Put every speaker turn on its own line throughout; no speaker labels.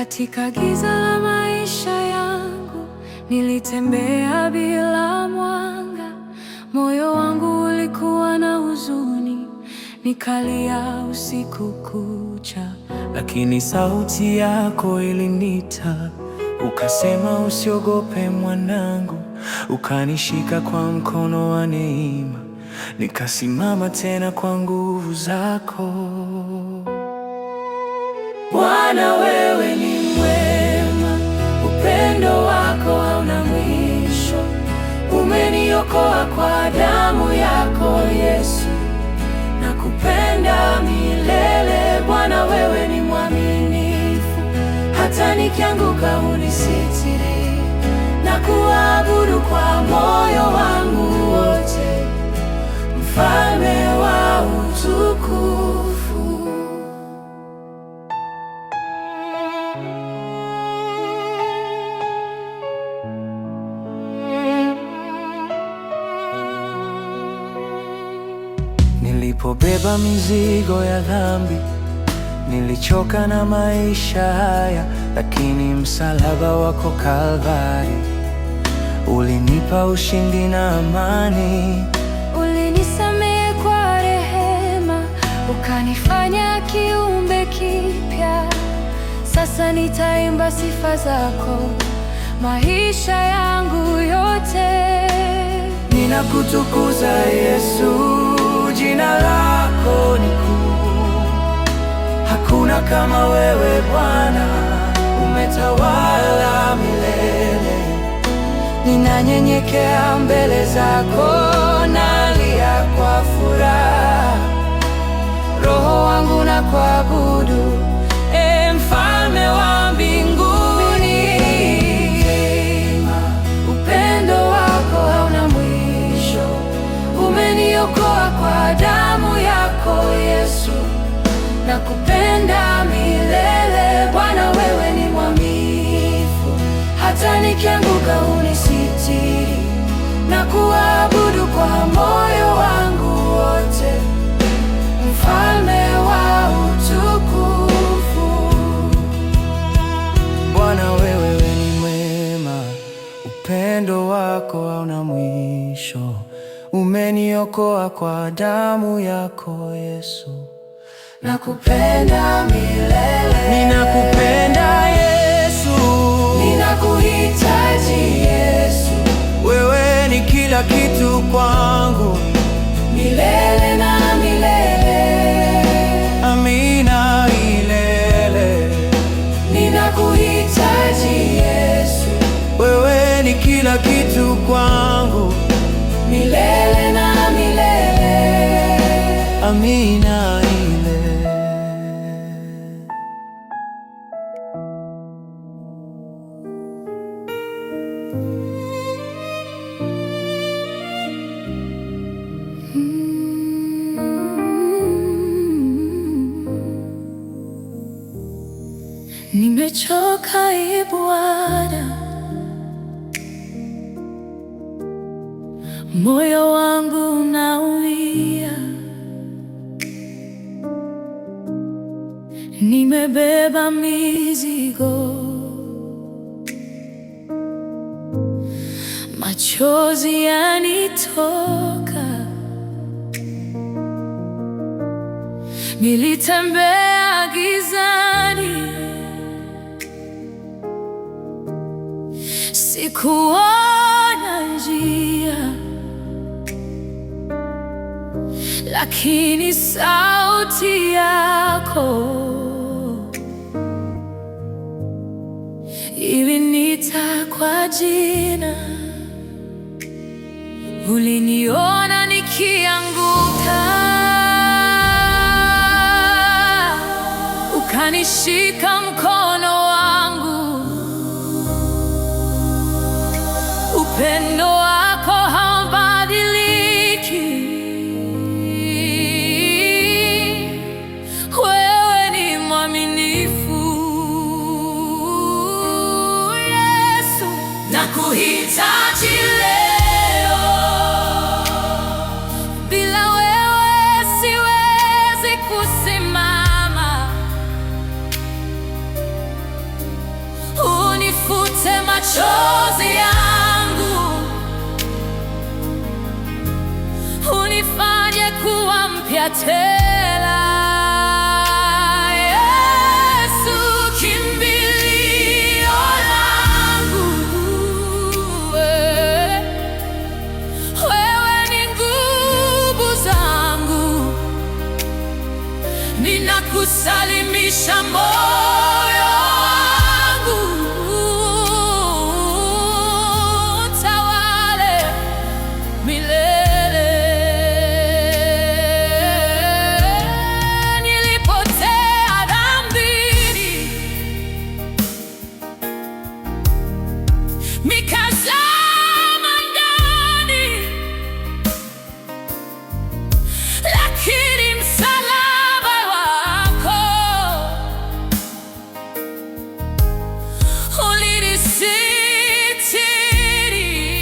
Katika giza la maisha yangu nilitembea bila mwanga, moyo wangu ulikuwa na huzuni, nikalia usiku kucha.
Lakini sauti yako ilinita, ukasema usiogope mwanangu, ukanishika kwa mkono wa neema, nikasimama tena kwa nguvu zako.
Bwana, wewe ni mwema, upendo wako hauna mwisho. Umeniokoa kwa damu yako Yesu, nakupenda milele. Bwana, wewe ni mwaminifu, hata nikianguka unisitiri, na kuabudu kwa moyo wangu wote, mfalme wa utukufu.
Nilipobeba mizigo ya dhambi, nilichoka na maisha haya, lakini msalaba wako Kalvari ulinipa ushindi na amani.
Ulinisamehe kwa rehema, ukanifanya kiumbe kipya. Sasa nitaimba sifa zako maisha yangu yote.
Ninakutukuza Yesu, jina lako ni kuu. Hakuna kama wewe Bwana, umetawala milele.
Ninanyenyekea mbele zako, nalia kwa furaha, roho wangu na kuabudu, mfalme wa mbinguni. Upendo wako hauna mwisho, umeniokoa kwa damu yako Yesu, nakupenda milele. Bwana, wewe ni mwaminifu, hata nikianguka unisitiri, na kuabudu kwa moyo wangu wote, mfalme wa utukufu.
Bwana, wewe ni mwema, upendo wako hauna mwisho. Umeniokoa kwa damu yako Yesu,
nakupenda milele.
Ninakupenda Yesu,
ninakuhitaji Yesu.
wewe ni kila kitu kwangu,
milele na milele.
amina milele.
Ninakuhitaji Yesu,
wewe ni kila kitu kwangu,
milele na milele.
amina milele.
Nimechoka Bwana, moyo wangu unaumia. Nimebeba mizigo, machozi yanitoka. Nilitembea gizani, sikuona njia, lakini sauti yako ilinita kwa jina. Uliniona nikianguka, ukanishika mkono wangu. Upendo wako haubadiliki, wewe ni mwaminifu Yesu. Nakuhitaji leo, bila wewe siwezi kusimama. machozi yangu, unifanye kuwa mpya tena. Yesu, kimbilio langu, wewe ni nguvu zangu, ninakusalimisha moyo wangu, utawale milele. Nilipotea dhambini, nikazama ndani, lakini msalaba wako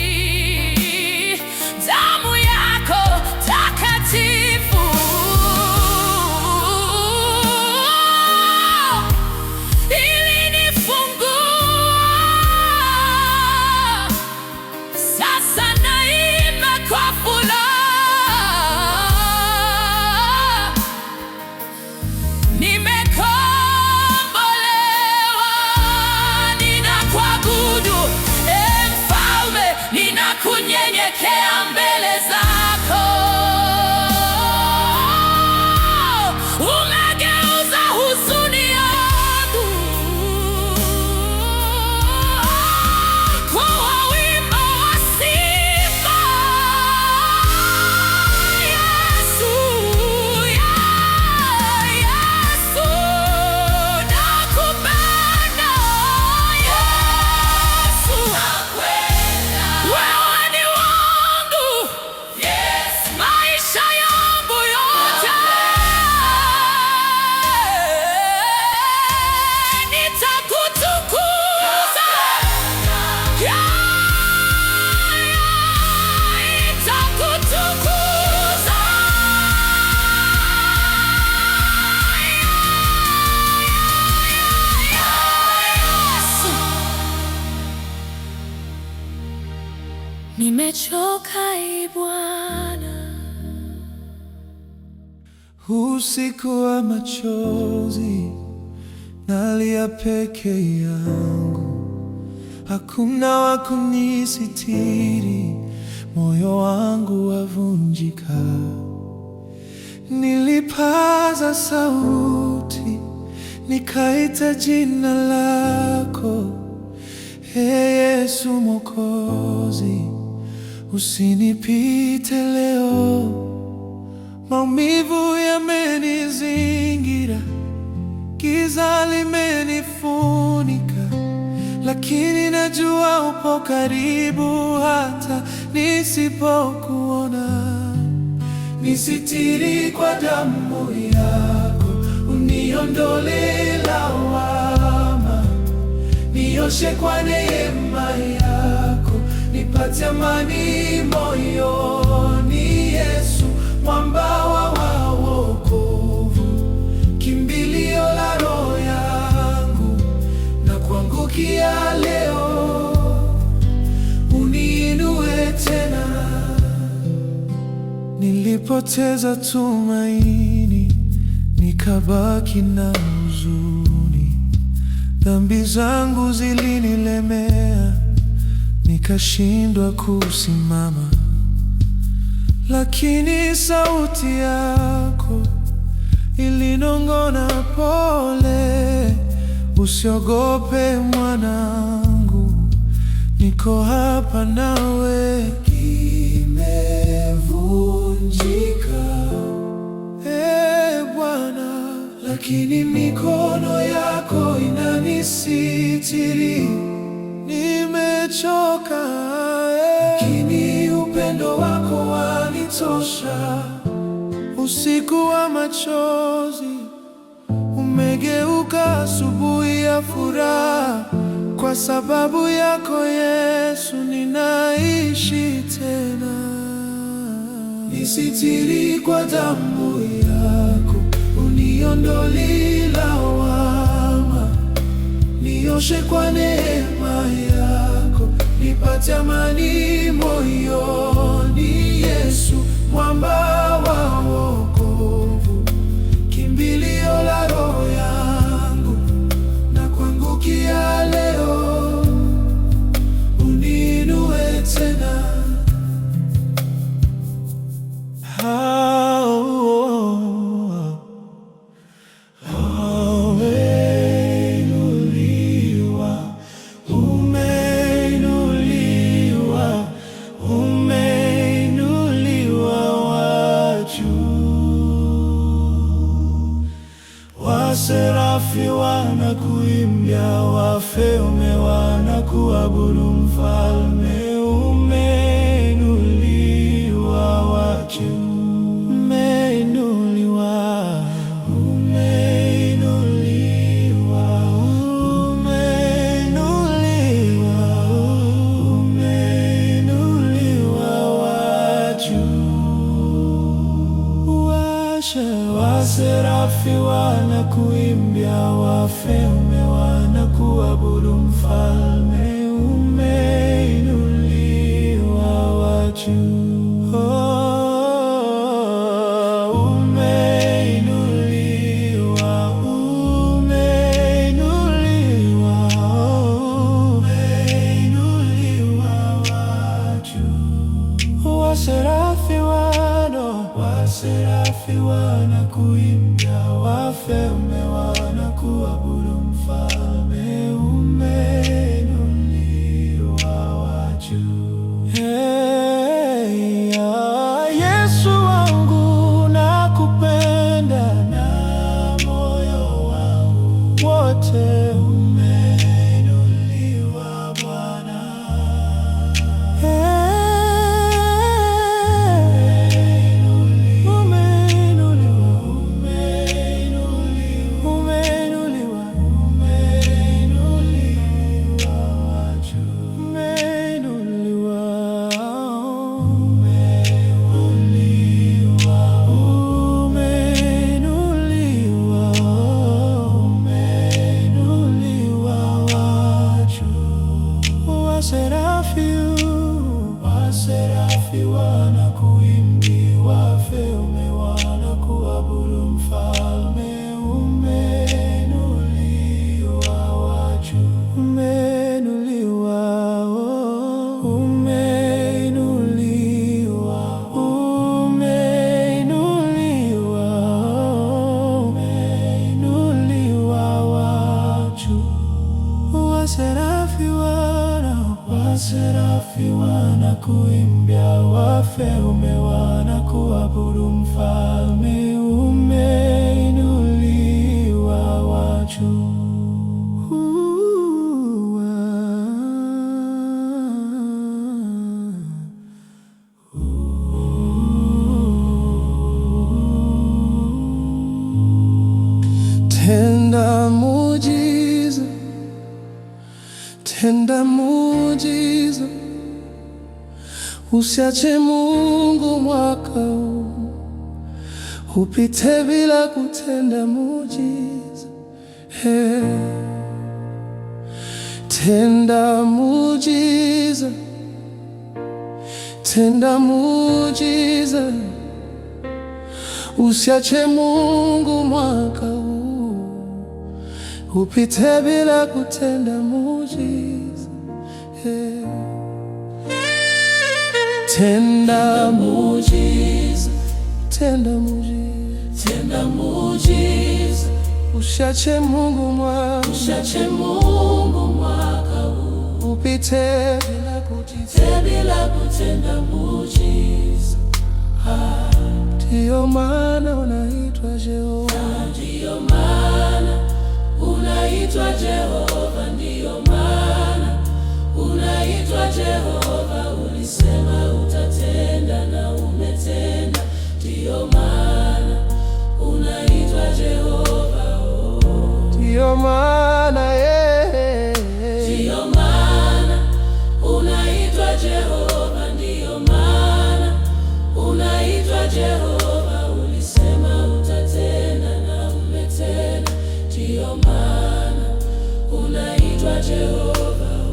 ulinisitiri, damu yako takatifu ilinifungua. Sasa naimba kwa furaha, nimekombolewa. Ninakuabudu, Mfalme, ninakunyenyekea mbele zako. Umegeuza huzuni yangu kuwa wimbo wa sifa. Yesu, Yesu, nakupenda. Yesu, wewe ni wangu, maisha yangu yote nitakutukuza, nitakutukuza. Yesu, nimechoka Bwana.
Usiku wa machozi nalia peke yangu, hakuna wa kunisitiri, moyo wangu wavunjika. Nilipaza sauti nikaita jina lako, Yesu Mwokozi, usinipite leo. Maumivu yamenizingira, giza limenifunika, lakini najua upo karibu hata nisipokuona. Nisitiri kwa damu yako, uniondole lawama, nioshe kwa neema yako, nipate amani moyoni. Yesu, mwamba wa wokovu, kimbilio la roho yangu, na kuangukia leo, uniinue tena. Nilipoteza tumaini, nikabaki na huzuni, dhambi zangu zilinilemea, nikashindwa kusimama. Lakini sauti yako ilinong'ona, pole, usiogope mwanangu, niko hapa nawe. Kimevunjika, Bwana, lakini mikono yako inanisitiri. Nimechoka, lakini upendo wako wanitosha. Usiku wa machozi umegeuka asubuhi ya furaha, kwa sababu yako Yesu ninaishi tena. Nisitiri kwa damu yako, uniondole lawama, nioshe kwa neema yako, nipate amani moyoni. Yesu mwamba wa wokovu, kimbilio la roho yangu, nakuangukia leo, uninue tena. Waserafi wanakuimbia, wafalme wanakuabudu, mfalme umeinuliwa wa juu. Umeinuliwa, umeinuliwa, umeinuliwa, umeinuliwa wa juu. Waserafi wanakuimbia, wafalme wanakuabudu, mfalme umeinuliwa wa juu. Umeinuliwa, umeinuliwa, umeinuliwa wa juu. Waserafi wanakuimbia, wafalme wanakuabudu, mfalme umeinuliwa wa juu. Hey, Yesu wangu nakupenda na moyo wangu wote. Umeinuliwa Bwana. Waserafi wanakuimbia, wafalme wanakuabudu, mfalme umeinuliwa wa juu. Umeinuliwa, umeinuliwa, umeinuliwa, umeinuliwa wa juu. Waserafi wanakuimbia, wafalme wanakuabudu, mfalme umeinuliwa wa juu. Tenda muujiza, tenda muujiza, usiache Mungu mwaka huu upite bila kutenda muujiza. Hey. Tenda muujiza, tenda muujiza, usiache Mungu mwaka huu upite bila kutenda muujiza. Hey. Tenda muujiza, tenda muujiza, tenda muujiza, usiache Mungu mwaka huu upite bila kutenda muujiza. Ndiyo maana unaitwa Jehova, ndiyo maana unaitwa Jehova, ndiyo maana unaitwa Jehova. Ulisema utatenda na umetenda, ndiyo maana unaitwa Jehova. Ndiyo maana ndiyo maana unaitwa Jehova, ndiyo maana unaitwa Jehova. Ulisema utatenda na umetenda, ndiyo maana unaitwa Jehova.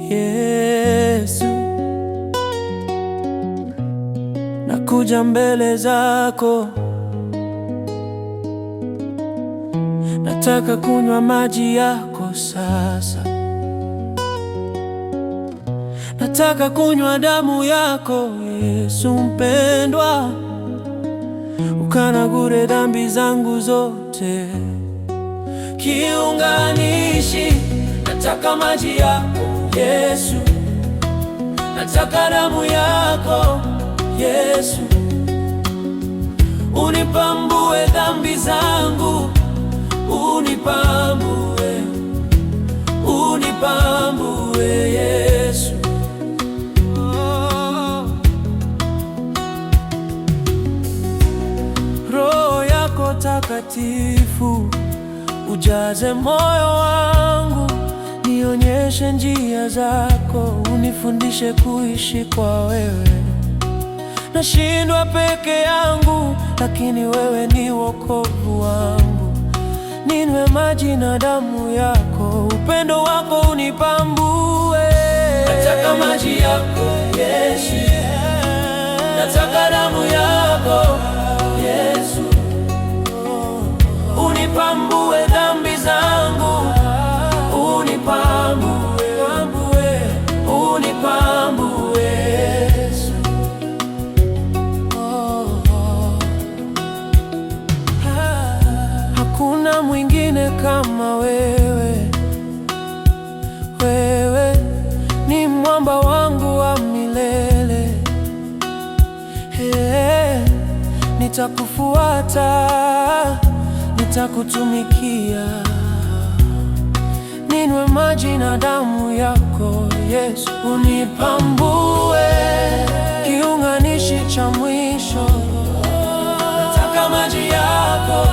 Yesu, nakuja mbele zako, nataka kunywa maji yako sasa, nataka kunywa damu yako Yesu mpendwa, ukanagure dhambi zangu zote. Kiunganishi, nataka maji yako Yesu, nataka damu yako Yesu, unipambue dhambi zangu, unipambue, unipambue Yesu. Roho yako takatifu ujaze moyo wangu, nionyeshe njia zako, unifundishe kuishi kwa wewe. Nashindwa peke yangu, lakini wewe ni wokovu wangu. Ninywe maji na damu yako, upendo wako unipambue. Nataka maji yako Yesu, nataka damu yako Yesu, unipambue dhambi zangu, unipambue, unipambue Yesu. Hakuna mwingine kama wewe, wewe ni mwamba wangu wa milele. Nitakufuata, nitakutumikia, ninywe maji na damu yako Yesu, unipambue, kiunganishi cha mwisho. Nataka maji yako